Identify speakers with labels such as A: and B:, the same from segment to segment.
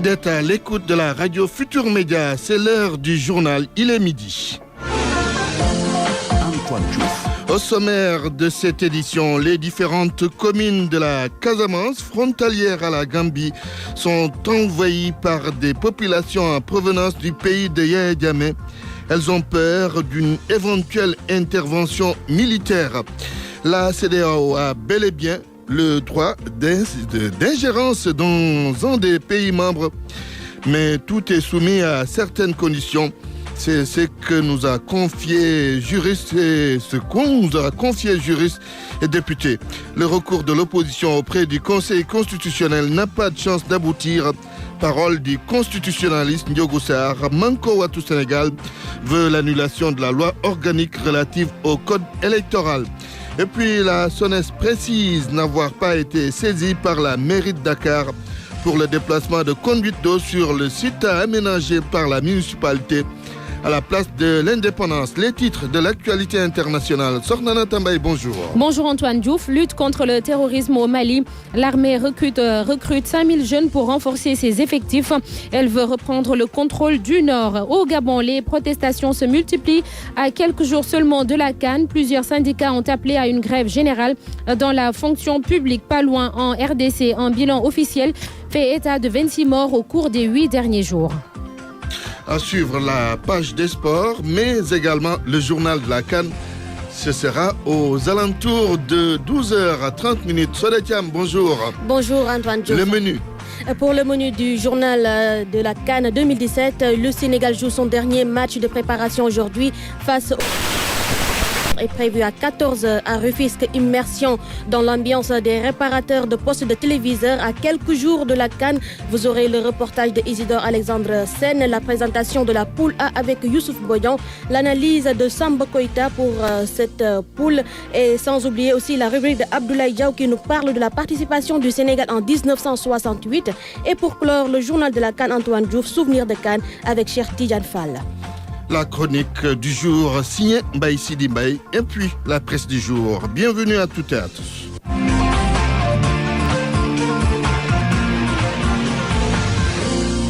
A: D'être à l'écoute de la radio Futur Média, c'est l'heure du journal, il est midi.
B: Antoine Diouf.
A: Au sommaire de cette édition, les différentes communes de la Casamance, frontalières à la Gambie, sont envahies par des populations en provenance du pays de Yaya Jammeh. Elles ont peur d'une éventuelle intervention militaire. La CEDEAO a bel et bien le droit d'ingérence dans un des pays membres, mais tout est soumis à certaines conditions. C'est ce que nous a confié juristes et députés. Le recours de l'opposition auprès du Conseil constitutionnel n'a pas de chance d'aboutir. Parole du constitutionnaliste Ndiogou Sarr. Manko Watu Sénégal veut l'annulation de la loi organique relative au code électoral. Et puis la SONES précise n'avoir pas été saisie par la mairie de Dakar pour le déplacement de conduite d'eau sur le site aménagé par la municipalité à la place de l'indépendance. Les titres de l'actualité internationale. Sornana Tambaye, bonjour.
C: Bonjour Antoine Diouf. Lutte contre le terrorisme au Mali. L'armée recrute 5000 jeunes pour renforcer ses effectifs. Elle veut reprendre le contrôle du Nord. Au Gabon, les protestations se multiplient. À quelques jours seulement de la CAN, plusieurs syndicats ont appelé à une grève générale dans la fonction publique. Pas loin en RDC, un bilan officiel fait état de 26 morts au cours des 8 derniers jours.
A: À suivre la page des sports, mais également le journal de la CAN. Ce sera aux alentours de 12h30. Sodetiam, bonjour.
D: Bonjour Antoine Diouf.
A: Le menu.
D: Pour le menu du journal de la CAN 2017, le Sénégal joue son dernier match de préparation aujourd'hui face au... est prévu à 14h à Rufisque. Immersion dans l'ambiance des réparateurs de postes de téléviseurs. À quelques jours de la CAN, vous aurez le reportage de Isidore Alexandre Sen, la présentation de la poule A avec Youssouf Boyan, l'analyse de Samba Koïta pour cette poule et sans oublier aussi la rubrique de Abdoulaye Diaw qui nous parle de la participation du Sénégal en 1968. Et pour clore, le journal de la CAN, Antoine Diouf, souvenir de CAN avec Cheikh Tidiane Fall.
A: La chronique du jour signée Mbaye Sidi Mbaye et puis la presse du jour. Bienvenue à toutes et à tous.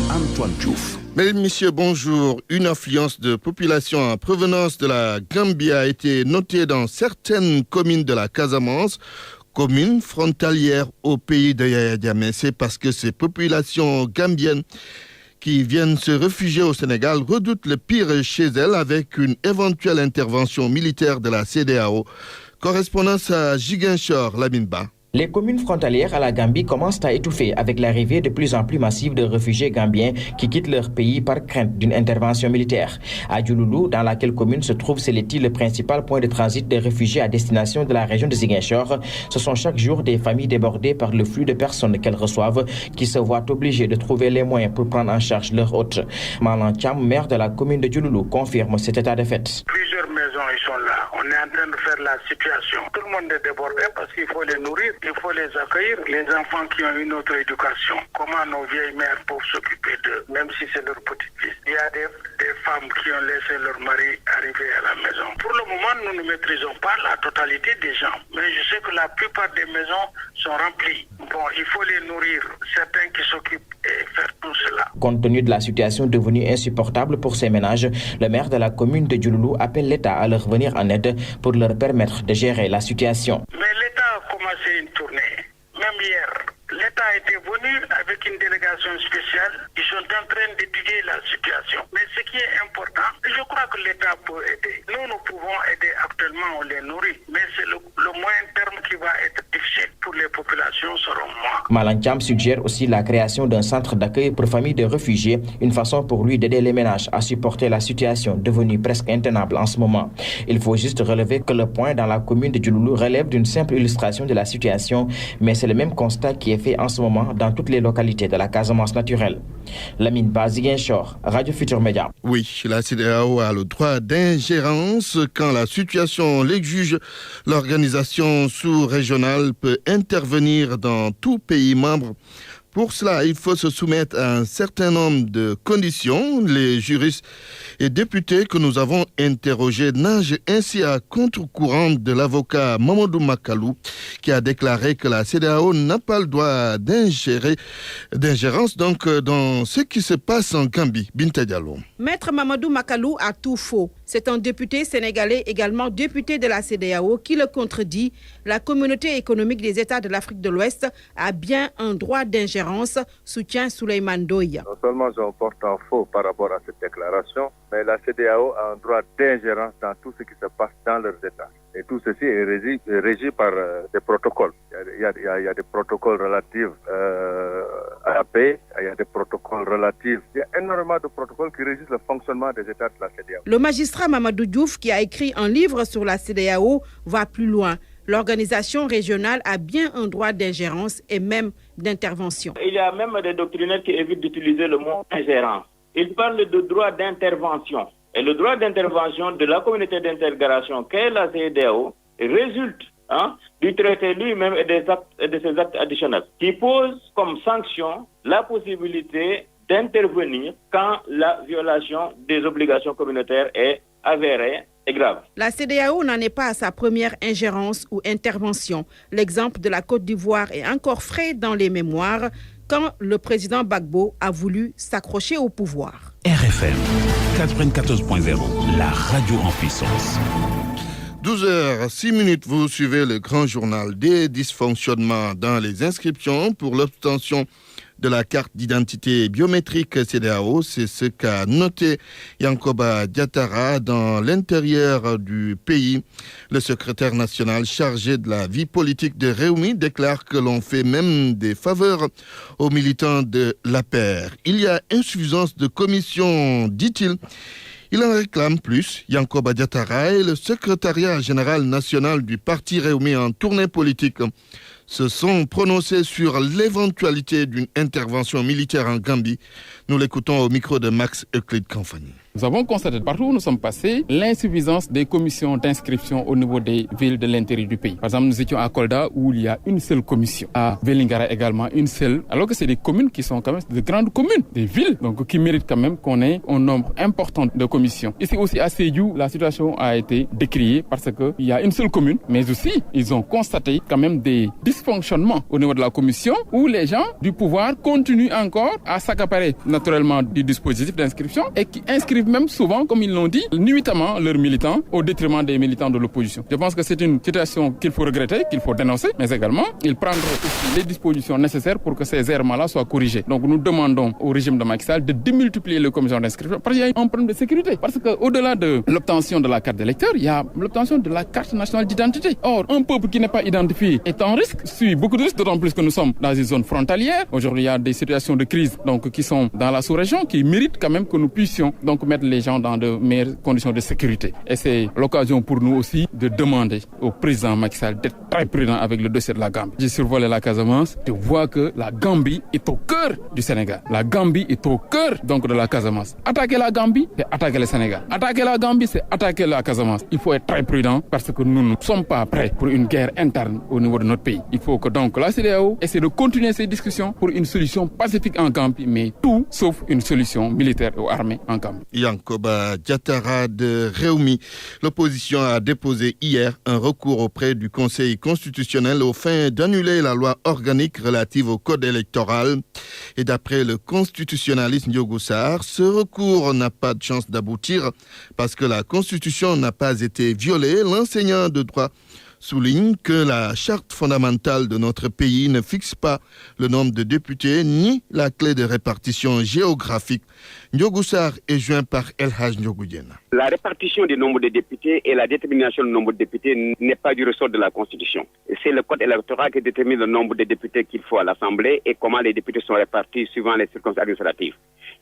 B: Antoine Diouf.
A: Mesdames, Messieurs, bonjour. Une affluence de population en provenance de la Gambie a été notée dans certaines communes de la Casamance, communes frontalières au pays de Yaya Jammeh. C'est parce que ces populations gambiennes qui viennent se réfugier au Sénégal redoutent le pire chez elles avec une éventuelle intervention militaire de la CEDEAO. Correspondance à Ziguinchor, Lamine Ba.
E: Les communes frontalières à la Gambie commencent à étouffer avec l'arrivée de plus en plus massive de réfugiés gambiens qui quittent leur pays par crainte d'une intervention militaire. À Djouloulou, dans laquelle commune se trouve Séléti, le principal point de transit des réfugiés à destination de la région de Ziguinchor, ce sont chaque jour des familles débordées par le flux de personnes qu'elles reçoivent qui se voient obligées de trouver les moyens pour prendre en charge leurs hôtes. Malan Thiam, maire de la commune de Djouloulou, confirme cet état de fait.
F: Plusieurs maisons, ils sont là. On est en train de faire la situation. Tout le monde est débordé parce qu'il faut les nourrir. Il faut les accueillir, les enfants qui ont une autre éducation. Comment nos vieilles mères peuvent s'occuper d'eux, même si c'est leur petit-fils. Il y a des femmes qui ont laissé leur mari arriver à la maison. Pour le moment, nous ne maîtrisons pas la totalité des gens, mais je sais que la plupart des maisons sont remplies. Bon, il faut les nourrir, certains qui s'occupent et faire tout cela.
E: Compte tenu de la situation devenue insupportable pour ces ménages, le maire de la commune de Djouloulou appelle l'État à leur venir en aide pour leur permettre de gérer la situation.
F: Mais l'État a commencé une tournée. Même hier, l'État était venu avec une délégation spéciale. Ils sont en train d'étudier la situation. Mais ce qui est important, je crois que l'État peut aider. Nous pouvons aider actuellement, on les nourrit. Mais c'est le moyen terme qui va être difficile pour les populations, selon moi.
E: Malancham suggère aussi la création d'un centre d'accueil pour familles de réfugiés, une façon pour lui d'aider les ménages à supporter la situation devenue presque intenable en ce moment. Il faut juste relever que le point dans la commune de Djouloulou relève d'une simple illustration de la situation, mais c'est le même constat qui est fait en ce moment dans toutes les localités de la Casamance naturelle. Lamine Ba, Ziguinchor, Radio Futur Média.
A: Oui, la CEDEAO a le droit d'ingérence quand la situation l'exige. L'organisation sous-régionale peut intervenir dans tout pays membre Pour cela, il faut se soumettre à un certain nombre de conditions. Les juristes et députés que nous avons interrogés nagent ainsi à contre-courant de l'avocat Mamadou Makalou, qui a déclaré que la CEDEAO n'a pas le droit d'ingérence dans ce qui se passe en Gambie. Binta Diallo.
B: Maître Mamadou Makalou a tout faux. C'est un député sénégalais, également député de la CEDEAO, qui le contredit. La communauté économique des États de l'Afrique de l'Ouest a bien un droit d'ingérence, soutient Souleymane Doya.
G: Non seulement je porte un faux par rapport à cette déclaration, mais la CEDEAO a un droit d'ingérence dans tout ce qui se passe dans leurs États. Et tout ceci est régi par des protocoles. Il y a des protocoles relatifs à la paix, il y a des protocoles relatifs. Il y a énormément de protocoles qui régissent le fonctionnement des États de la CEDEAO.
B: Le magistrat Mamadou Diouf, qui a écrit un livre sur la CEDEAO, va plus loin. L'organisation régionale a bien un droit d'ingérence et même d'intervention.
H: Il y a même des doctrinaires qui évitent d'utiliser le mot ingérence. Ils parlent de droit d'intervention. Et le droit d'intervention de la communauté d'intégration qu'est la CEDEAO résulte du traité lui-même et de ses actes additionnels, qui pose comme sanction la possibilité d'intervenir quand la violation des obligations communautaires est avérée et grave.
B: La CEDEAO n'en est pas à sa première ingérence ou intervention. L'exemple de la Côte d'Ivoire est encore frais dans les mémoires quand le président Gbagbo a voulu s'accrocher au pouvoir.
I: RFM 94.0, la radio en puissance.
A: 12h06, vous suivez le grand journal des dysfonctionnements dans les inscriptions pour l'obtention de la carte d'identité biométrique CEDEAO. C'est ce qu'a noté Yankoba Diatara dans l'intérieur du pays. Le secrétaire national chargé de la vie politique de Réumi déclare que l'on fait même des faveurs aux militants de l'APR. Il y a insuffisance de commission, dit-il. Il en réclame plus. Yankoba Diatara et le secrétariat général national du parti Réumi en tournée politique se sont prononcés sur l'éventualité d'une intervention militaire en Gambie. Nous l'écoutons au micro de Max Euclid Kamfani.
J: Nous avons constaté partout où nous sommes passés l'insuffisance des commissions d'inscription au niveau des villes de l'intérieur du pays. Par exemple, nous étions à Kolda où il y a une seule commission. À Vélingara également une seule. Alors que c'est des communes qui sont quand même de grandes communes, des villes, donc qui méritent quand même qu'on ait un nombre important de commissions. Ici aussi à Sédhiou, la situation a été décriée parce qu'il y a une seule commune, mais aussi ils ont constaté quand même des dysfonctionnements au niveau de la commission où les gens du pouvoir continuent encore à s'accaparer naturellement du dispositif d'inscription et qui inscrivent même souvent, comme ils l'ont dit, nuitamment leurs militants au détriment des militants de l'opposition. Je pense que c'est une situation qu'il faut regretter, qu'il faut dénoncer, mais également, il prendra aussi les dispositions nécessaires pour que ces errements-là soient corrigés. Donc nous demandons au régime de Macky Sall de démultiplier les commissions d'inscription parce qu'il y a un problème de sécurité. Parce qu'au-delà de l'obtention de la carte d'électeur, il y a l'obtention de la carte nationale d'identité. Or, un peuple qui n'est pas identifié est en risque, suit beaucoup de risques, d'autant plus que nous sommes dans une zone frontalière. Aujourd'hui, il y a des situations de crise qui sont dans la sous-région qui méritent quand même que nous puissions donc mettre les gens dans de meilleures conditions de sécurité. Et c'est l'occasion pour nous aussi de demander au président Macky Sall d'être très prudent avec le dossier de la Gambie. J'ai survolé la Casamance, je vois que la Gambie est au cœur du Sénégal. La Gambie est au cœur donc de la Casamance. Attaquer la Gambie, c'est attaquer le Sénégal. Attaquer la Gambie, c'est attaquer la Casamance. Il faut être très prudent parce que nous ne sommes pas prêts pour une guerre interne au niveau de notre pays. Il faut que donc la CEDEAO essaie de continuer ces discussions pour une solution pacifique en Gambie, mais tout sauf une solution militaire ou armée en Gambie.
A: Yankoba Diatara de Réumi. L'opposition a déposé hier un recours auprès du Conseil constitutionnel aux fins d'annuler la loi organique relative au code électoral. Et d'après le constitutionnaliste Ndiogou Sarr, ce recours n'a pas de chance d'aboutir parce que la Constitution n'a pas été violée. L'enseignant de droit souligne que la charte fondamentale de notre pays ne fixe pas le nombre de députés ni la clé de répartition géographique. Ndiogou Sarr est joint par El Hadj Ndiogou Diène.
K: La répartition du nombre de députés et la détermination du nombre de députés n'est pas du ressort de la Constitution. C'est le code électoral qui détermine le nombre de députés qu'il faut à l'Assemblée et comment les députés sont répartis suivant les circonstances administratives.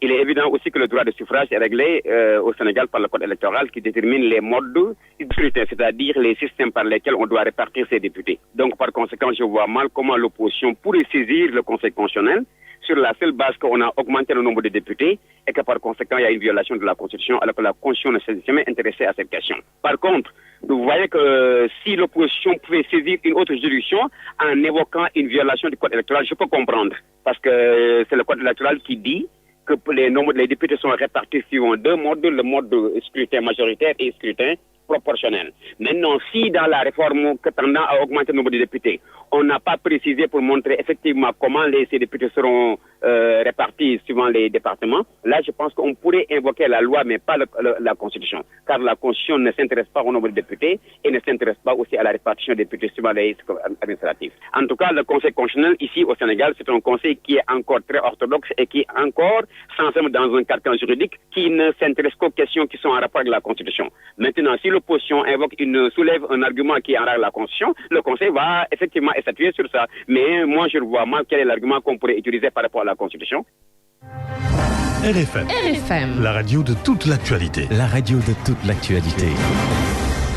K: Il est évident aussi que le droit de suffrage est réglé au Sénégal par le code électoral qui détermine les modes de scrutin, c'est-à-dire les systèmes par lesquels on doit répartir ces députés. Donc par conséquent, je vois mal comment l'opposition pourrait saisir le Conseil constitutionnel sur la seule base qu'on a augmenté le nombre de députés et que par conséquent, il y a une violation de la Constitution alors que la Constitution ne s'est jamais intéressée à cette question. Par contre, Vous voyez que si l'opposition pouvait saisir une autre juridiction en évoquant une violation du code électoral, je peux comprendre. Parce que c'est le code électoral qui dit que les députés sont répartis suivant deux modes, le mode de scrutin majoritaire et scrutin proportionnel. Maintenant, si dans la réforme tendant à augmenter le nombre de députés, on n'a pas précisé pour montrer effectivement comment ces députés seront répartis suivant les départements, là je pense qu'on pourrait invoquer la loi mais pas la Constitution. Car la Constitution ne s'intéresse pas au nombre de députés et ne s'intéresse pas aussi à la répartition des députés suivant les administratifs. En tout cas, le Conseil constitutionnel ici au Sénégal, c'est un conseil qui est encore très orthodoxe et qui est encore s'enferme dans un carcan juridique qui ne s'intéresse qu'aux questions qui sont en rapport avec la Constitution. Maintenant, si l'opposition soulève un argument qui est en rapport avec la Constitution, le Conseil va effectivement statuer sur ça. Mais moi, je vois mal quel est l'argument qu'on pourrait utiliser par rapport à la Constitution.
L: RFM. La radio de toute l'actualité.
M: La radio de toute l'actualité.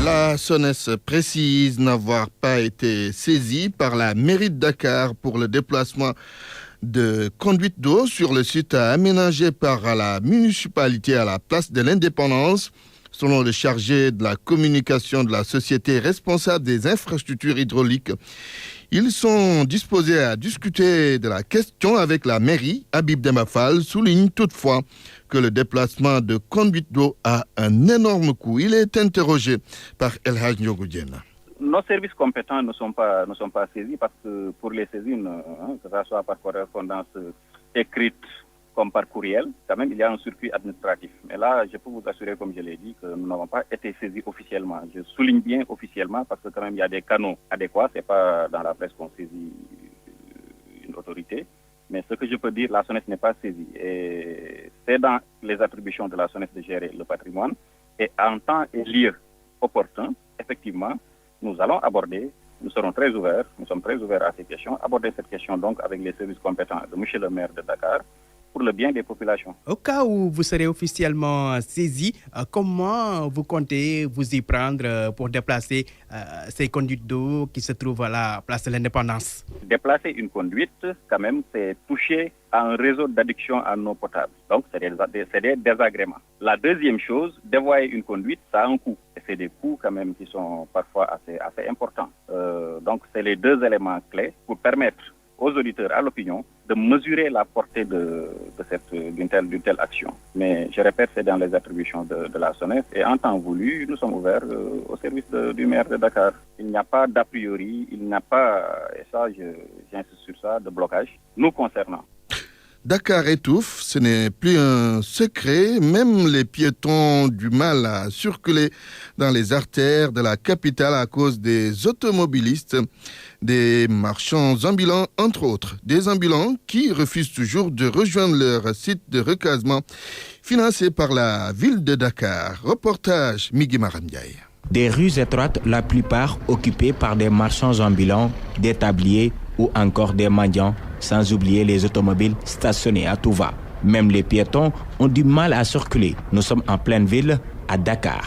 A: La SONES précise n'avoir pas été saisie par la mairie de Dakar pour le déplacement de conduite d'eau sur le site aménagé par la municipalité à la place de l'Indépendance. Selon le chargé de la communication de la société responsable des infrastructures hydrauliques, ils sont disposés à discuter de la question avec la mairie. Habib Demafal souligne toutefois que le déplacement de conduite d'eau a un énorme coût. Il est interrogé par El Hadj Ndiogoudiena.
N: Nos services compétents ne sont pas saisis parce que pour les saisines, que ce soit par correspondance écrite comme par courriel, quand même il y a un circuit administratif. Mais là, je peux vous assurer, comme je l'ai dit, que nous n'avons pas été saisis officiellement. Je souligne bien officiellement parce que quand même il y a des canaux adéquats. C'est pas dans la presse qu'on saisit une autorité. Mais ce que je peux dire, la SONES n'est pas saisie. Et c'est dans les attributions de la SONES de gérer le patrimoine. Et en temps et lieu opportun, effectivement, nous allons aborder, nous serons très ouverts, nous sommes très ouverts à ces questions, aborder cette question donc avec les services compétents de M. le maire de Dakar pour le bien des populations.
O: Au cas où vous serez officiellement saisi, comment vous comptez vous y prendre pour déplacer ces conduites d'eau qui se trouvent à la place de l'Indépendance?
N: Déplacer une conduite, quand même, c'est toucher à un réseau d'adduction en eau potable. Donc, c'est des désagréments. La deuxième chose, dévoyer une conduite, ça a un coût. Et c'est des coûts, quand même, qui sont parfois assez importants. Donc, c'est les 2 éléments clés pour permettre aux auditeurs, à l'opinion, de mesurer la portée d'une telle action. Mais je répète, c'est dans les attributions de la SONES et en temps voulu, nous sommes ouverts au service du maire de Dakar. Il n'y a pas d'a priori, il n'y a pas, et ça j'insiste sur ça, de blocage nous concernant.
A: Dakar étouffe, ce n'est plus un secret. Même les piétons ont du mal à circuler dans les artères de la capitale à cause des automobilistes, des marchands ambulants, entre autres. Des ambulants qui refusent toujours de rejoindre leur site de recasement financé par la ville de Dakar. Reportage Migui Maram Ndiaye.
P: Des rues étroites, la plupart occupées par des marchands ambulants, des tabliers ou encore des mendiants, sans oublier les automobiles stationnés à tout va. Même les piétons ont du mal à circuler. Nous sommes en pleine ville, à Dakar.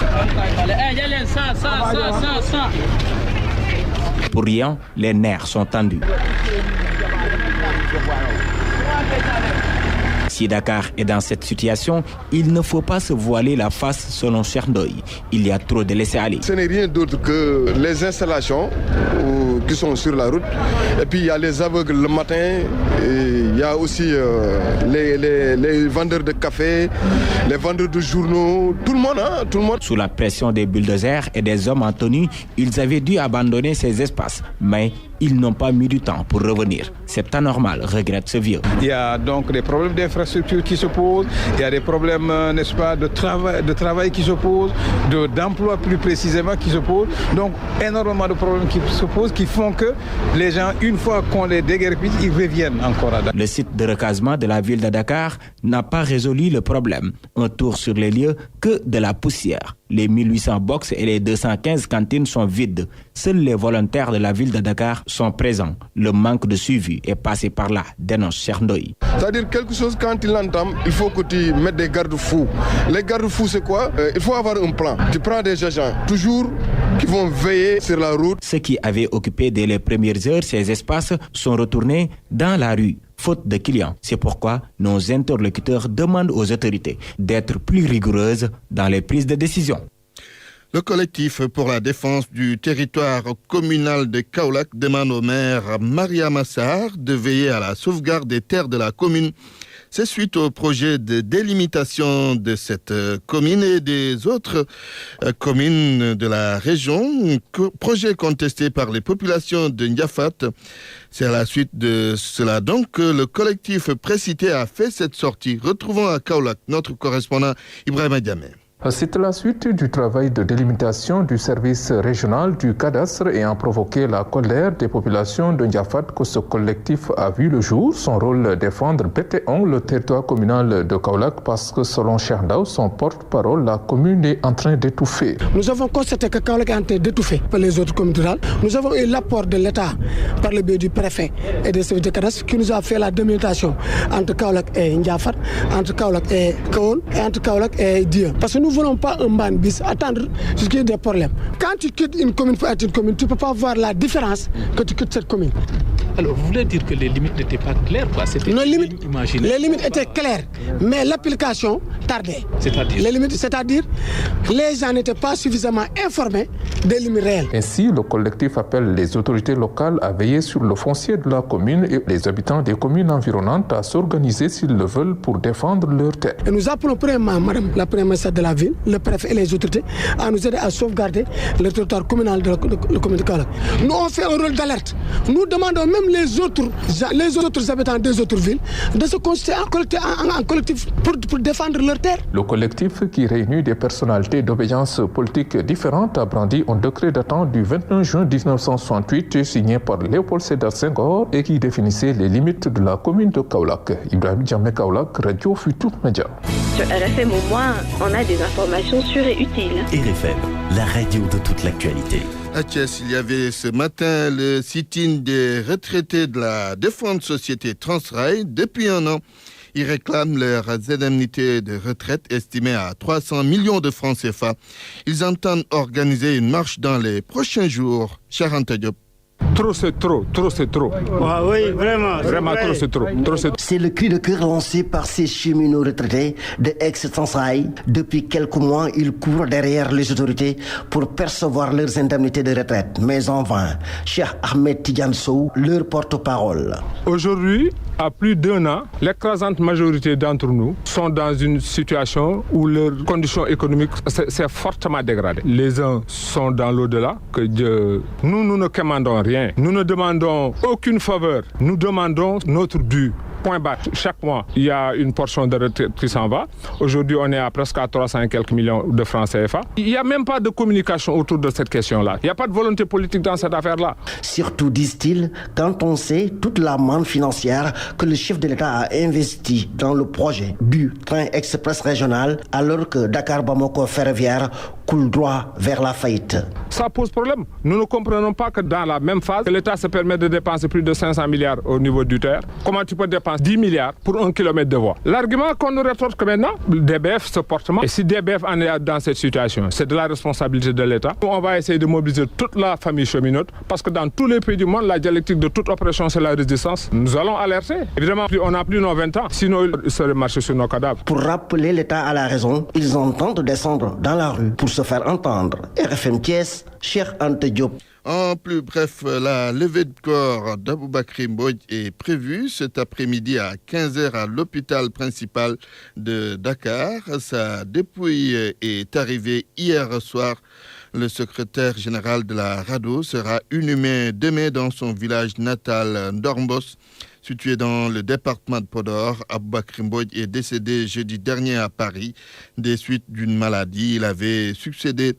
P: Pour rien, les nerfs sont tendus. Si Dakar est dans cette situation, il ne faut pas se voiler la face selon Cheikh Ndoye. Il y a trop de laisser-aller.
Q: Ce n'est rien d'autre que les installations qui sont sur la route. Et puis il y a les aveugles le matin. Et il y a aussi les vendeurs de café, les vendeurs de journaux. Tout le monde, tout le monde.
P: Sous la pression des bulldozers et des hommes en tenue, ils avaient dû abandonner ces espaces. Mais ils n'ont pas mis du temps pour revenir. C'est anormal, regrette ce vieux.
R: Il y a donc des problèmes d'infrastructure qui se posent, il y a des problèmes, n'est-ce pas, de travail qui se posent, d'emploi plus précisément qui se posent. Donc énormément de problèmes qui se posent qui font que les gens, une fois qu'on les déguerpisse, ils reviennent encore à Dakar.
P: Le site de recasement de la ville de Dakar n'a pas résolu le problème. Un tour sur les lieux, que de la poussière. Les 1800 box et les 215 cantines sont vides. Seuls les volontaires de la ville de Dakar sont présents. Le manque de suivi est passé par là, dénonce Cheikh Ndoye.
Q: C'est-à-dire quelque chose, quand il entame, il faut que tu mettes des garde-fous. Les garde-fous, c'est quoi? Il faut avoir un plan. Tu prends des agents, toujours, qui vont veiller sur la route.
P: Ceux qui avaient occupé dès les premières heures ces espaces sont retournés dans la rue, faute de clients. C'est pourquoi nos interlocuteurs demandent aux autorités d'être plus rigoureuses dans les prises de décision.
A: Le collectif pour la défense du territoire communal de Kaolack demande au maire Maria Massar de veiller à la sauvegarde des terres de la commune. C'est suite au projet de délimitation de cette commune et des autres communes de la région, projet contesté par les populations de Ndiafat. C'est à la suite de cela donc que le collectif précité a fait cette sortie. Retrouvons à Kaolack notre correspondant Ibrahima Diamé.
S: C'est la suite du travail de délimitation du service régional du cadastre ayant provoqué la colère des populations de Ndiafat que ce collectif a vu le jour. Son rôle défendre bec et ongle le territoire communal de Kaolack parce que selon Cherndao, son porte-parole, la commune est en train d'étouffer.
T: Nous avons constaté que Kaolack est en train d'étouffer par les autres communes rurales. Nous avons eu l'apport de l'État par le biais du préfet et des services de cadastre qui nous a fait la délimitation entre Kaolack et Ndiafat, entre Kaolack et Kahone et entre Kaolack et Dieu. Parce que nous ne voulons pas un ban bis attendre jusqu'à des problèmes. Quand tu quittes une commune pour être une commune, tu ne peux pas voir la différence que tu quittes cette commune.
U: Alors, vous voulez dire que les limites n'étaient pas claires, quoi? C'était
T: les limites étaient claires, mais l'application tardait. C'est-à-dire les gens n'étaient pas suffisamment informés des limites réelles.
S: Ainsi, le collectif appelle les autorités locales à veiller sur le foncier de la commune et les habitants des communes environnantes à s'organiser s'ils le veulent pour défendre leurs terres.
T: Et nous appelons premièrement Madame la Première ministre de la ville, le préfet et les autorités à nous aider à sauvegarder le territoire communal de la commune de Kaolack. Nous on fait un rôle d'alerte. Nous demandons même les autres habitants des autres villes de se constituer en collectif pour défendre leurs terres.
S: Le collectif qui réunit des personnalités d'obédience politique différentes a brandi un décret datant du 21 juin 1968 signé par Léopold Sédar Senghor et qui définissait les limites de la commune de Kaolack. Ibrahim Diamé, Kaolack, Radio Futur Média.
V: Sur RFM au moins, on a des informations sûres et utiles.
M: RFM, la radio de toute l'actualité.
A: À Thiès, il y avait ce matin le sit-in des retraités de la défunte société Transrail. Depuis un an, ils réclament leurs indemnités de retraite estimées à 300 millions de francs CFA. Ils entendent organiser une marche dans les prochains jours. Charanta Diop.
W: Trop c'est trop, trop c'est trop.
X: Ah oui, vraiment.
W: Vraiment trop c'est trop, trop c'est trop.
X: C'est le cri de cœur lancé par ces cheminots retraités de ex-Transrail. Depuis quelques mois, ils courent derrière les autorités pour percevoir leurs indemnités de retraite. Mais en vain. Cheikh Ahmed Tidiane Sow, leur porte-parole.
W: Aujourd'hui, à plus d'un an, l'écrasante majorité d'entre nous sont dans une situation où leurs conditions économiques s'est fortement dégradées. Les uns sont dans l'au-delà, que Dieu... Nous ne commandons rien. Nous ne demandons aucune faveur. Nous demandons notre dû. Point barre. Chaque mois, il y a une portion de retraite qui s'en va. Aujourd'hui, on est à presque à 300 et quelques millions de francs CFA. Il n'y a même pas de communication autour de cette question-là. Il n'y a pas de volonté politique dans cette affaire-là.
X: Surtout, disent-ils, quand on sait toute la manne financière que le chef de l'État a investie dans le projet du train express régional, alors que Dakar-Bamako ferroviaire coule droit vers la faillite.
W: Ça pose problème. Nous ne comprenons pas que dans la même phase, l'État se permet de dépenser plus de 500 milliards au niveau du TER. Comment tu peux dépenser 10 milliards pour 1 kilomètre de voie? L'argument qu'on nous rétorque maintenant, DBF se porte mal. Et si DBF en est dans cette situation, c'est de la responsabilité de l'État. On va essayer de mobiliser toute la famille cheminote parce que dans tous les pays du monde, la dialectique de toute opération, c'est la résistance. Nous allons alerter. Évidemment, on n'a plus nos 20 ans, sinon ils seraient marchés sur nos cadavres.
X: Pour rappeler l'État à la raison, ils entendent descendre dans la rue pour se faire entendre. RFM Thiès, Cheikh Anta Diop.
A: En plus bref, la levée de corps d'Aboubakry Mbodj est prévue cet après-midi à 15h à l'hôpital principal de Dakar. Sa dépouille est arrivée hier soir. Le secrétaire général de la RADDHO sera inhumé demain dans son village natal Ndormbos, situé dans le département de Podor. Aboubakry Mbodj est décédé jeudi dernier à Paris des suites d'une maladie. Il avait succédé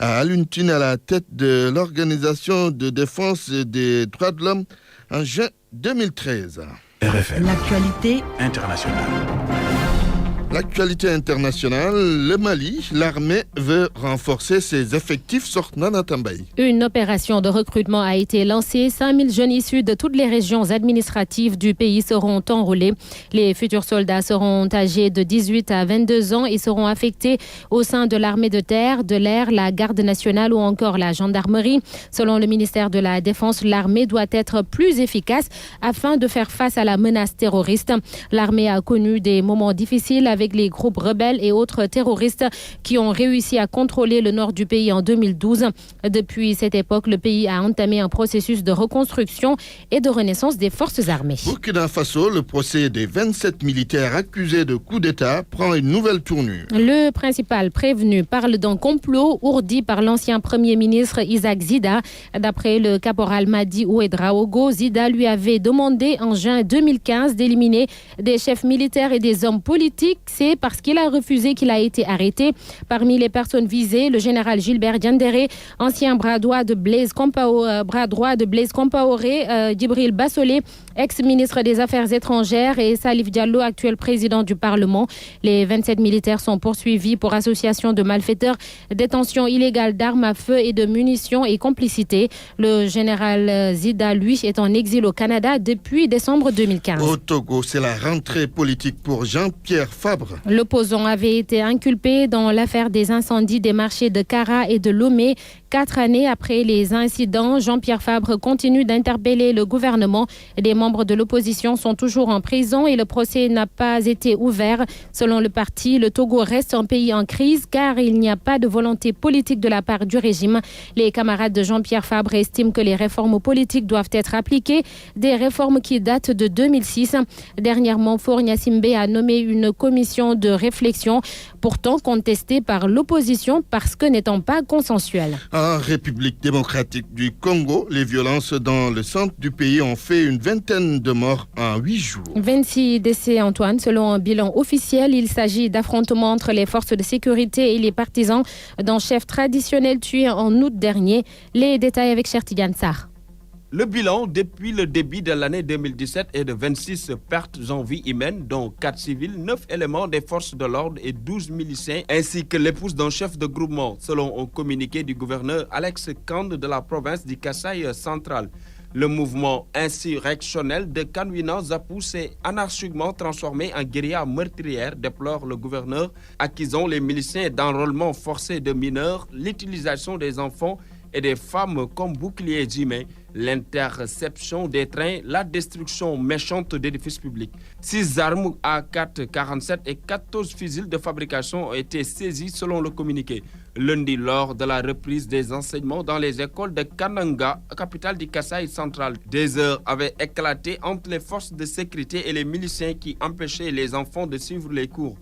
A: à Alioune Tine à la tête de l'Organisation de défense des droits de l'homme en juin 2013.
M: RFM.
I: L'actualité internationale.
A: L'actualité internationale, le Mali, l'armée veut renforcer ses effectifs sortant d'Atambaï.
C: Une opération de recrutement a été lancée. 5000 jeunes issus de toutes les régions administratives du pays seront enrôlés. Les futurs soldats seront âgés de 18 à 22 ans et seront affectés au sein de l'armée de terre, de l'air, la garde nationale ou encore la gendarmerie. Selon le ministère de la Défense, l'armée doit être plus efficace afin de faire face à la menace terroriste. L'armée a connu des moments difficiles avec avec les groupes rebelles et autres terroristes qui ont réussi à contrôler le nord du pays en 2012. Depuis cette époque, le pays a entamé un processus de reconstruction et de renaissance des forces armées.
A: Burkina Faso, le procès des 27 militaires accusés de coup d'État prend une nouvelle tournure.
C: Le principal prévenu parle d'un complot ourdi par l'ancien premier ministre Isaac Zida. D'après le caporal Madi Ouedraogo, Zida lui avait demandé en juin 2015 d'éliminer des chefs militaires et des hommes politiques. C'est parce qu'il a refusé qu'il a été arrêté. Parmi les personnes visées, le général Gilbert Diendéré, ancien bras droit de Blaise Compaoré, Djibril Bassolé, ex-ministre des Affaires étrangères, et Salif Diallo, actuel président du Parlement. Les 27 militaires sont poursuivis pour association de malfaiteurs, détention illégale d'armes à feu et de munitions et complicité. Le général Zida, lui, est en exil au Canada depuis décembre 2015.
A: Au Togo, c'est la rentrée politique pour Jean-Pierre Fabre.
C: L'opposant avait été inculpé dans l'affaire des incendies des marchés de Kara et de Lomé. 4 années après les incidents, Jean-Pierre Fabre continue d'interpeller le gouvernement. Des membres de l'opposition sont toujours en prison et le procès n'a pas été ouvert. Selon le parti, le Togo reste un pays en crise car il n'y a pas de volonté politique de la part du régime. Les camarades de Jean-Pierre Fabre estiment que les réformes politiques doivent être appliquées, des réformes qui datent de 2006. Dernièrement, Faure Gnassingbé a nommé une commission de réflexion, pourtant contestée par l'opposition parce que n'étant pas consensuelle.
A: En République démocratique du Congo, les violences dans le centre du pays ont fait une vingtaine de morts en 8 jours.
C: 26 décès, Antoine. Selon un bilan officiel, il s'agit d'affrontements entre les forces de sécurité et les partisans d'un chef traditionnel tué en août dernier. Les détails avec Chertidiane Sarr.
D: Le bilan depuis le début de l'année 2017 est de 26 pertes en vie humaine, dont 4 civils, 9 éléments des forces de l'ordre et 12 miliciens, ainsi que l'épouse d'un chef de groupement, selon un communiqué du gouverneur Alex Kande de la province du Kasaï central. Le mouvement insurrectionnel de Kanwina Zapou s'est anarchiquement transformé en guérilla meurtrière, déplore le gouverneur, accusant les miliciens d'enrôlement forcé de mineurs, l'utilisation des enfants et des femmes comme boucliers humains, l'interception des trains, la destruction méchante d'édifices publics. 6 armes AK-47 et 14 fusils de fabrication ont été saisis selon le communiqué. Lundi, lors de la reprise des enseignements dans les écoles de Kananga, capitale du Kasaï central, des heurts avaient éclaté entre les forces de sécurité et les miliciens qui empêchaient les enfants de suivre les cours.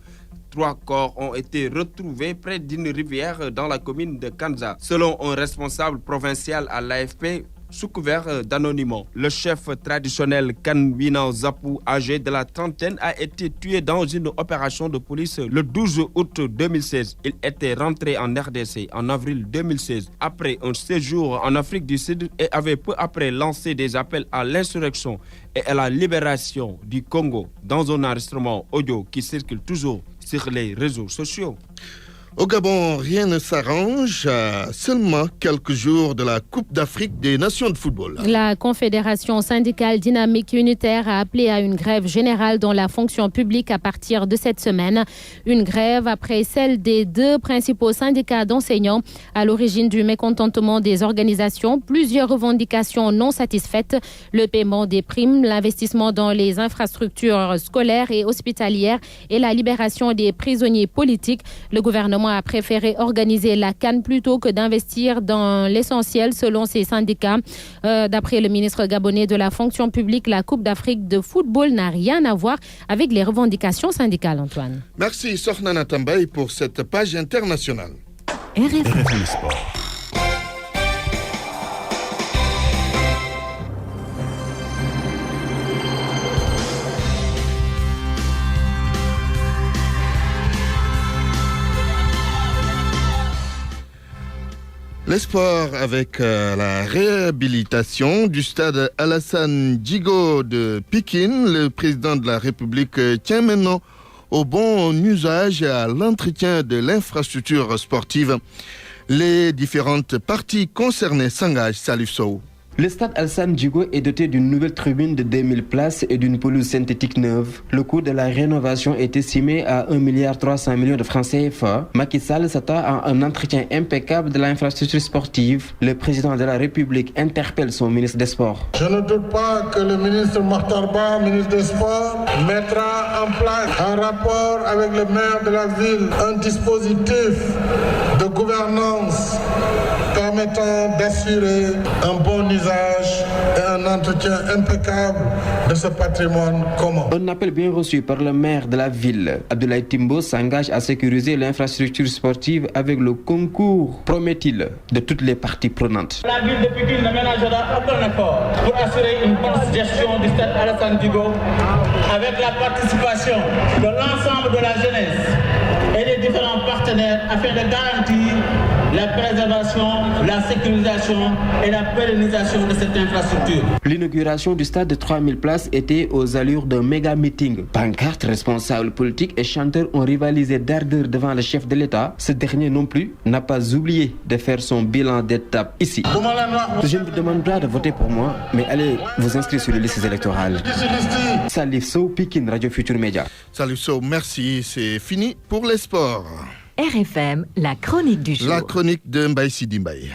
D: 3 corps ont été retrouvés près d'une rivière dans la commune de Kanza. Selon un responsable provincial à l'AFP, sous couvert d'anonymat, le chef traditionnel Kanwina Zapou, âgé de la trentaine, a été tué dans une opération de police le 12 août 2016. Il était rentré en RDC en avril 2016 après un séjour en Afrique du Sud et avait peu après lancé des appels à l'insurrection et à la libération du Congo dans un enregistrement audio qui circule toujours sur les réseaux sociaux.
A: Au Gabon, rien ne s'arrange à seulement quelques jours de la Coupe d'Afrique des Nations de football.
C: La Confédération syndicale dynamique unitaire a appelé à une grève générale dans la fonction publique à partir de cette semaine. Une grève après celle des 2 principaux syndicats d'enseignants. À l'origine du mécontentement des organisations, plusieurs revendications non satisfaites. Le paiement des primes, l'investissement dans les infrastructures scolaires et hospitalières et la libération des prisonniers politiques. Le gouvernement a préféré organiser la CAN plutôt que d'investir dans l'essentiel selon ses syndicats. D'après le ministre gabonais de la fonction publique, la Coupe d'Afrique de football n'a rien à voir avec les revendications syndicales, Antoine.
A: Merci Sornana Tambaye pour cette page internationale.
I: RFM Sport.
A: Les sports avec la réhabilitation du stade Alassane Djigo de Pékin. Le président de la République tient maintenant au bon usage et à l'entretien de l'infrastructure sportive. Les différentes parties concernées s'engagent. Salif Sow.
E: Le stade Alassane Djigo est doté d'une nouvelle tribune de 2000 places et d'une pelouse synthétique neuve. Le coût de la rénovation est estimé à 1,3 milliard de francs CFA. Macky Sall s'attend à un entretien impeccable de l'infrastructure sportive. Le président de la République interpelle son ministre des Sports.
F: Je ne doute pas que le ministre Makhtar Ba, ministre des Sports, mettra en place en rapport avec le maire de la ville un dispositif de gouvernance permettant d'assurer un bon usage et un entretien impeccable de ce patrimoine commun.
E: Un appel bien reçu par le maire de la ville. Abdoulaye Timbo s'engage à sécuriser l'infrastructure sportive avec le concours, promet-il, de toutes les parties prenantes.
G: La ville de Pékin ne ménagera aucun effort pour assurer une bonne gestion du stade Alassane Djigo avec la participation de l'ensemble de la jeunesse et des différents partenaires afin de garantir la préservation, la sécurisation et la pérennisation de cette infrastructure.
E: L'inauguration du stade de 3000 places était aux allures d'un méga meeting. Pancartes, responsables politiques et chanteurs ont rivalisé d'ardeur devant le chef de l'État. Ce dernier non plus n'a pas oublié de faire son bilan d'étape ici. Je ne vous demande pas de voter pour moi, mais allez vous inscrire sur les listes électorales. Salif Sow, Pikine, Radio Futur Média.
A: Salif Sow, merci. C'est fini pour les sports.
H: RFM, la chronique du jour.
A: La chronique de Mbaye Sidi Mbaye.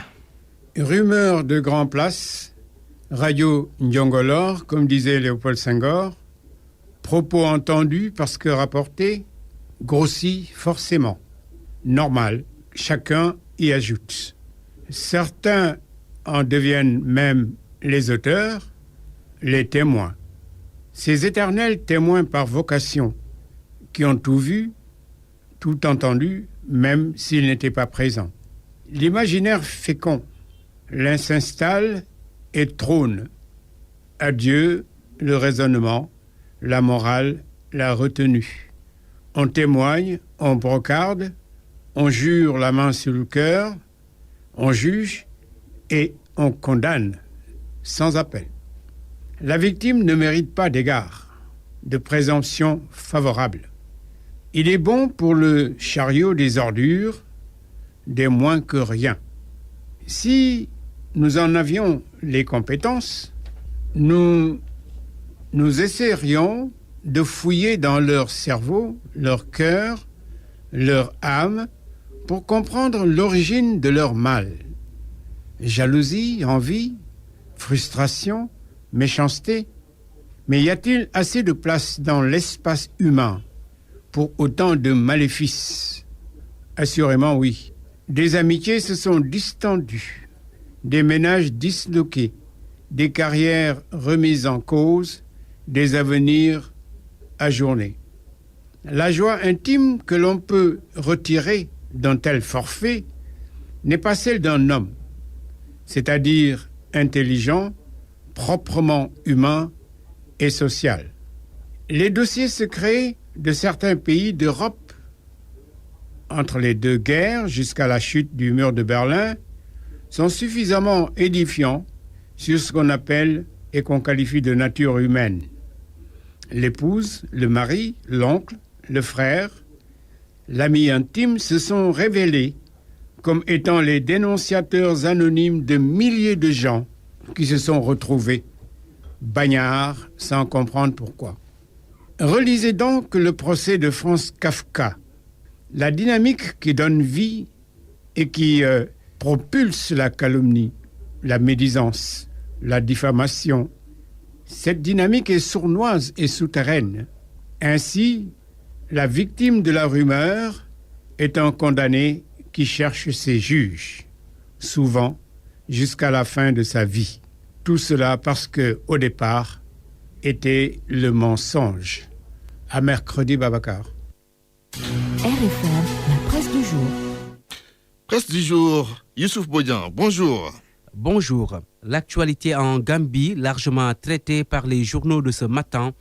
Y: Rumeur de grand place, Radio Ndiongolor, comme disait Léopold Senghor, propos entendus parce que rapportés, grossit forcément. Normal, chacun y ajoute. Certains en deviennent même les auteurs, les témoins. Ces éternels témoins par vocation, qui ont tout vu, tout entendu, même s'ils n'étaient pas présents. L'imaginaire fécond, l'un s'installe et trône. Adieu le raisonnement, la morale, la retenue. On témoigne, on brocarde, on jure la main sur le cœur, on juge et on condamne sans appel. La victime ne mérite pas d'égard, de présomption favorable. Il est bon pour le chariot des ordures, des moins que rien. Si nous en avions les compétences, nous essaierions de fouiller dans leur cerveau, leur cœur, leur âme, pour comprendre l'origine de leur mal. Jalousie, envie, frustration, méchanceté. Mais y a-t-il assez de place dans l'espace humain pour autant de maléfices? Assurément oui. Des amitiés se sont distendues, des ménages disloqués, des carrières remises en cause, des avenirs ajournés. La joie intime que l'on peut retirer d'un tel forfait n'est pas celle d'un homme, c'est-à-dire intelligent, proprement humain et social. Les dossiers secrets de certains pays d'Europe, entre les deux guerres jusqu'à la chute du mur de Berlin, sont suffisamment édifiants sur ce qu'on appelle et qu'on qualifie de nature humaine. L'épouse, le mari, l'oncle, le frère, l'ami intime se sont révélés comme étant les dénonciateurs anonymes de milliers de gens qui se sont retrouvés bagnards sans comprendre pourquoi. Relisez donc le procès de Franz Kafka, la dynamique qui donne vie et qui propulse la calomnie, la médisance, la diffamation. Cette dynamique est sournoise et souterraine. Ainsi, la victime de la rumeur est un condamné qui cherche ses juges, souvent jusqu'à la fin de sa vie. Tout cela parce que, au départ, était le mensonge. À mercredi, Babacar.
H: RFM, la presse du jour.
A: Presse du jour, Youssouf Bodian, bonjour.
Z: Bonjour. L'actualité en Gambie, largement traitée par les journaux de ce matin,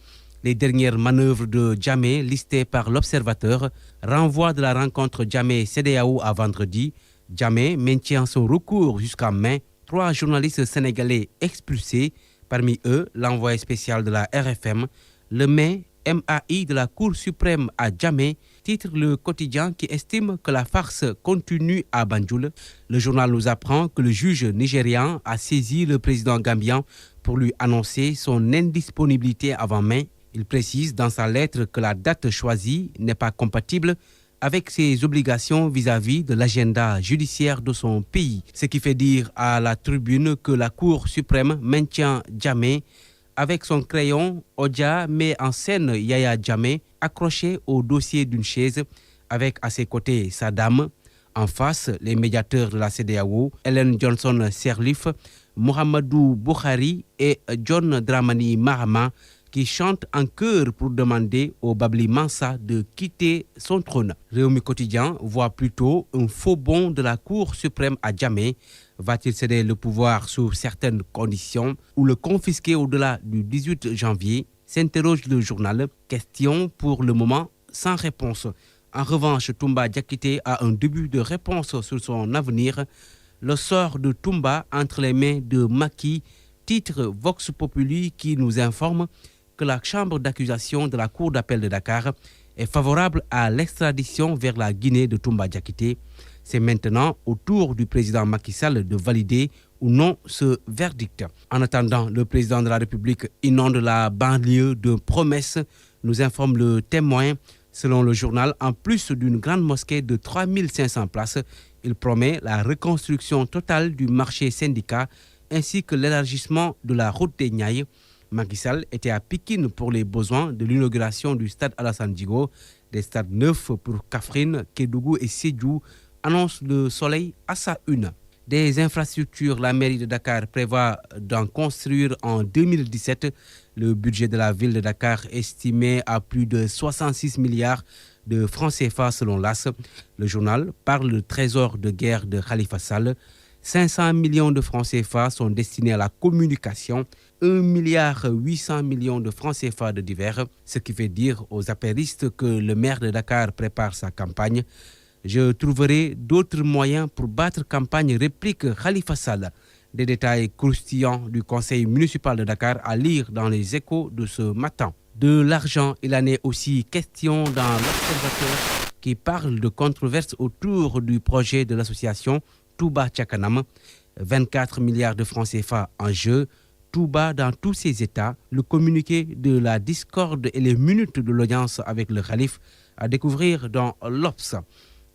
Z: les dernières manœuvres de Jammeh listées par l'Observateur, renvoi de la rencontre Jammeh-CEDEAO à vendredi. Jammeh maintient son recours jusqu'à mai. 3 journalistes sénégalais expulsés, parmi eux l'envoyé spécial de la RFM, le MAI de la Cour suprême à Jammeh titre le quotidien qui estime que la farce continue à Banjul. Le journal nous apprend que le juge nigérian a saisi le président gambien pour lui annoncer son indisponibilité avant mai. Il précise dans sa lettre que la date choisie n'est pas compatible avec ses obligations vis-à-vis de l'agenda judiciaire de son pays. Ce qui fait dire à la tribune que la Cour suprême maintient Jammeh. Avec son crayon, Odia met en scène Yaya Jammeh accroché au dossier d'une chaise avec à ses côtés sa dame. En face, les médiateurs de la CEDEAO, Ellen Johnson Sirleaf, Mohamedou Buhari et John Dramani Mahama, qui chantent en chœur pour demander au Babli Mansa de quitter son trône. Réumi Quotidien voit plutôt un faux bond de la Cour suprême à Jammeh. Va-t-il céder le pouvoir sous certaines conditions ou le confisquer au-delà du 18 janvier? S'interroge le journal. Question pour le moment sans réponse. En revanche, Toumba Diakité a un début de réponse sur son avenir. Le sort de Toumba entre les mains de Macky, titre Vox Populi qui nous informe que la chambre d'accusation de la Cour d'appel de Dakar est favorable à l'extradition vers la Guinée de Toumba Diakité. C'est maintenant au tour du président Macky Sall de valider ou non ce verdict. En attendant, le président de la République inonde la banlieue de promesses, nous informe le Témoin. Selon le journal, en plus d'une grande mosquée de 3500 places, il promet la reconstruction totale du marché syndicat ainsi que l'élargissement de la route des Niayes. Macky Sall était à Pikine pour les besoins de l'inauguration du stade Alassane Djigo, des stades neufs pour Kaffrine, Kédougou et Sédhiou, annonce le Soleil à sa une. Des infrastructures, la mairie de Dakar prévoit d'en construire en 2017. Le budget de la ville de Dakar estimé à plus de 66 milliards de francs CFA selon l'AS. Le journal parle du trésor de guerre de Khalifa Sall. 500 millions de francs CFA sont destinés à la communication, 1,8 milliard de francs CFA de divers, ce qui fait dire aux apéristes que le maire de Dakar prépare sa campagne. Je trouverai d'autres moyens pour battre campagne, réplique Khalifa Sall. Des détails croustillants du conseil municipal de Dakar à lire dans les Échos de ce matin. De l'argent, il en est aussi question dans l'Observateur qui parle de controverses autour du projet de l'association Touba Tchakanam. 24 milliards de francs CFA en jeu. Touba dans tous ses états. Le communiqué de la discorde et les minutes de l'audience avec le Khalif à découvrir dans l'Obs.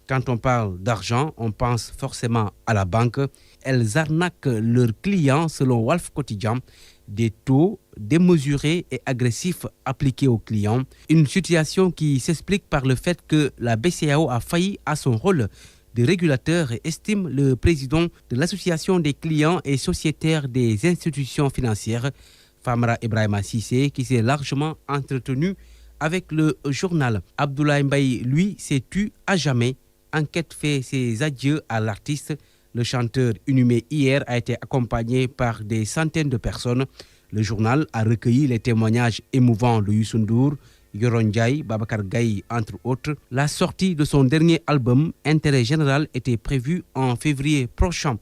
Z: Quand on parle d'argent, on pense forcément à la banque. Elles arnaquent leurs clients selon Wolf Quotidien. Des taux démesurés et agressifs appliqués aux clients. Une situation qui s'explique par le fait que la BCEAO a failli à son rôle de régulateur, estime le président de l'association des clients et sociétaires des institutions financières, Famara Ibrahima Sissé, qui s'est largement entretenu avec le journal. Abdoulaye Mbaye, lui, s'est tu à jamais. Enquête fait ses adieux à l'artiste. Le chanteur inhumé hier a été accompagné par des centaines de personnes. Le journal a recueilli les témoignages émouvants de Youssou N'Dour, Yoron Ndiaye, Babacar Gaye, entre autres. La sortie de son dernier album, Intérêt Général, était prévue en février prochain.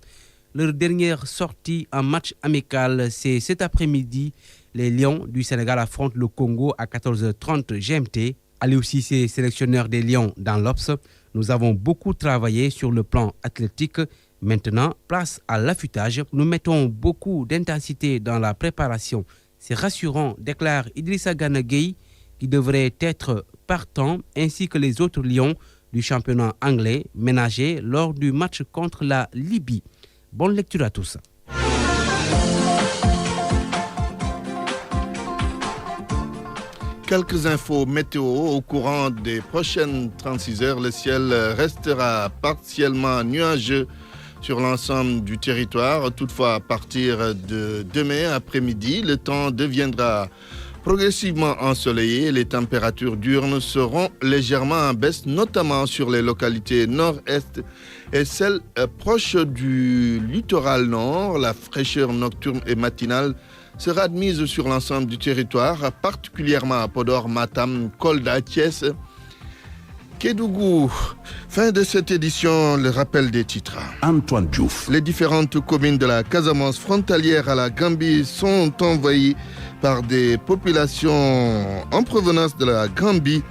Z: Leur dernière sortie en match amical, c'est cet après-midi. Les Lions du Sénégal affrontent le Congo à 14h30 GMT. Aliou Cissé, sélectionneur des Lions dans l'Obs. Nous avons beaucoup travaillé sur le plan athlétique. Maintenant, place à l'affûtage. Nous mettons beaucoup d'intensité dans la préparation. C'est rassurant, déclare Idrissa Gana Gueye, qui devrait être partant, ainsi que les autres Lions du championnat anglais ménagés lors du match contre la Libye. Bonne lecture à tous.
A: Quelques infos météo au courant des prochaines 36 heures. Le ciel restera partiellement nuageux sur l'ensemble du territoire. Toutefois, à partir de demain après-midi, le temps deviendra progressivement ensoleillé. Les températures diurnes seront légèrement en baisse, notamment sur les localités nord-est et celles proches du littoral nord. La fraîcheur nocturne et matinale sera admise sur l'ensemble du territoire, particulièrement à Podor, Matam, Kolda, Thiès, Kédougou. Fin de cette édition, le rappel des titres.
I: Antoine Diouf.
A: Les différentes communes de la Casamance frontalière à la Gambie sont envahies par des populations en provenance de la Gambie.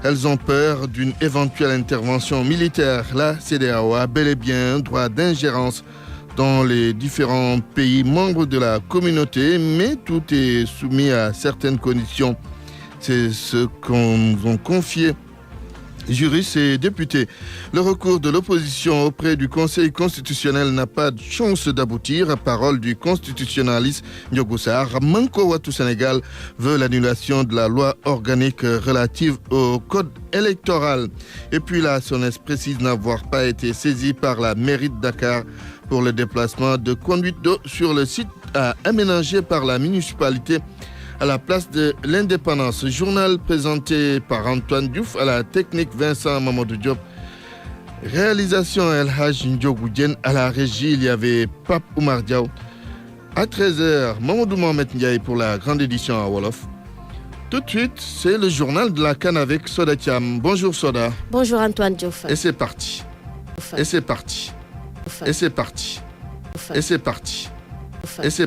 A: Elles ont peur d'une éventuelle intervention militaire. La CEDEAO a bel et bien un droit d'ingérence dans les différents pays membres de la communauté, mais tout est soumis à certaines conditions. C'est ce qu'on nous a confié juristes et députés. Le recours de l'opposition auprès du Conseil constitutionnel n'a pas de chance d'aboutir. Parole du constitutionnaliste Ndiogou Sarr. Manko Watu Sénégal veut l'annulation de la loi organique relative au code électoral. Et puis la SONES précise n'avoir pas été saisie par la mairie de Dakar pour le déplacement de conduite d'eau sur le site aménagé par la municipalité à la place de l'Indépendance. Journal présenté par Antoine Diouf, à la technique Vincent Mamadou Diop. Réalisation El Hadj Ndiogou Diène, à la régie il y avait Pape Oumar Diaw. À 13h, Mamadou Mohamed Ndiaye pour la grande édition à Wolof. Tout de suite, c'est le journal de la CAN avec Soda Thiam. Bonjour Soda.
B: Bonjour Antoine Diouf.
A: Et c'est parti. Et c'est parti. Et c'est parti. Et c'est parti. Et c'est